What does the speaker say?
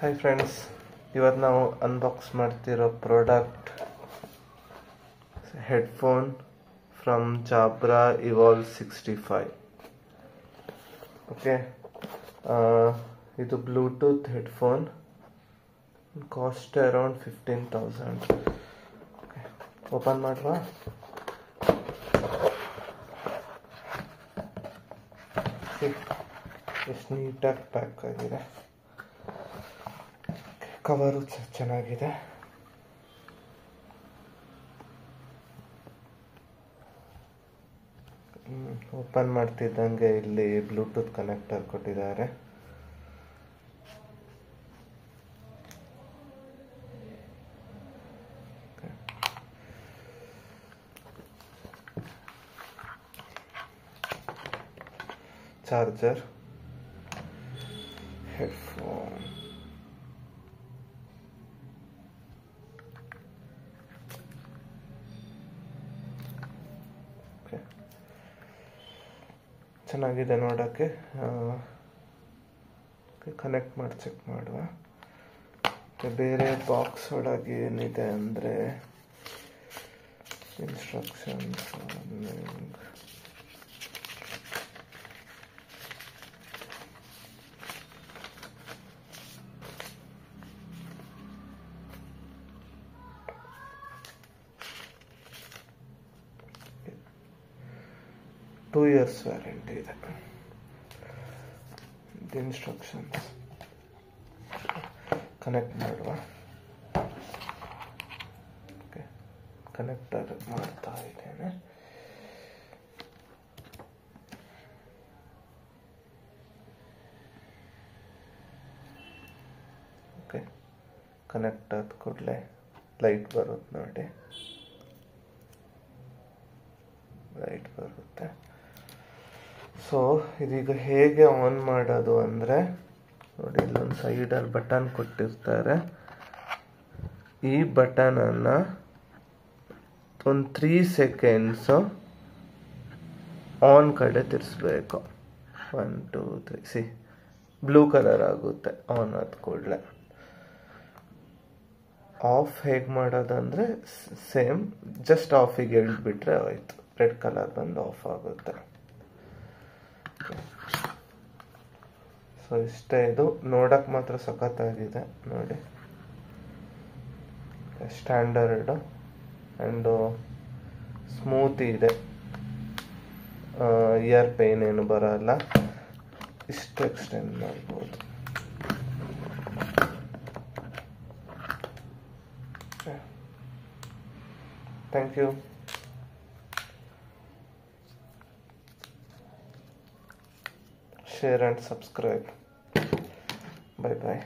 Hi friends, ಇವತ್ತು ನಾವು unbox ಮಾಡ್ತಿರೋ product headphone from Jabra Evolve 65. Okay, ಇದು bluetooth headphone, cost around 15,000. Okay, open ಮಾಡುವ. ಎಷ್ಟು ನೀಟಾಗಿ ಪ್ಯಾಕ್ ಆಗಿದೆ. ಕವರು ಚೆನ್ನಾಗಿದೆ. ಓಪನ್ ಮಾಡ್ತಿದ್ದಂಗೆ ಇಲ್ಲಿ ಬ್ಲೂಟೂತ್ ಕನೆಕ್ಟರ್ ಕೊಟ್ಟಿದ್ದಾರೆ. ಚಾರ್ಜರ್, ಹೆಡ್ಫೋನ್, ಚೆನ್ನಾಗಿದೆ ನೋಡೋಕ್ಕೆ. ಕನೆಕ್ಟ್ ಮಾಡಿ ಚೆಕ್ ಮಾಡುವ. ಬೇರೆ ಬಾಕ್ಸ್ ಒಳಗೆ ಏನಿದೆ ಅಂದರೆ ಇನ್ಸ್ಟ್ರಕ್ಷನ್ಸ್, 2 years ವ್ಯಾರಂಟಿ ಇದೆ. ಇನ್ಸ್ಟ್ರಕ್ಷನ್ಸ್ ಕನೆಕ್ಟ್ ಮಾಡುವ. ಓಕೆ, ಕನೆಕ್ಟರ್ ಮಾಡ್ತಾ ಇದ್ದೇನೆ. ಓಕೆ, ಕನೆಕ್ಟ್ ಆದ ಕೂಡಲೇ ಲೈಟ್ ಬರುತ್ತೆ ನೋಡಿ. ಲೈಟ್ ಬರುತ್ತೆ. ಸೊ ಇದೀಗ ಹೇಗೆ ಆನ್ ಮಾಡೋದು ಅಂದರೆ ನೋಡಿ, ಇಲ್ಲೊಂದು ಸೈಡಲ್ಲಿ ಬಟನ್ ಕೊಟ್ಟಿರ್ತಾರೆ. ಈ ಬಟನನ್ನು ಒಂದು 3 seconds ಆನ್ ಕಡೆ ತಿರ್ಸ್ಬೇಕು. 1 2 3 ಬ್ಲೂ ಕಲರ್ ಆಗುತ್ತೆ ಆನ್ ಆದ ಕೂಡಲೇ. ಆಫ್ ಹೇಗೆ ಮಾಡೋದಂದರೆ ಸೇಮ್, ಜಸ್ಟ್ ಆಫಿಗೆ ಎಳ್ಬಿಟ್ರೆ ಆಯಿತು, ರೆಡ್ ಕಲರ್ ಬಂದು ಆಫ್ ಆಗುತ್ತೆ. ಸೊ ಇಷ್ಟೇ. ಇದು ನೋಡಕ್ಕೆ ಮಾತ್ರ ಸಖತ್ತಾಗಿದೆ ನೋಡಿ. ಸ್ಟ್ಯಾಂಡರ್ಡ್ ಆ್ಯಂಡ್ ಸ್ಮೂತ್ ಇದೆ. ಇಯರ್ ಪೇನ್ ಏನು ಬರಲ್ಲ. ಇಷ್ಟು ಎಕ್ಸ್ಟೆಂಡ್ ಮಾಡ್ಬೋದು. Thank you. Share and subscribe. Bye bye.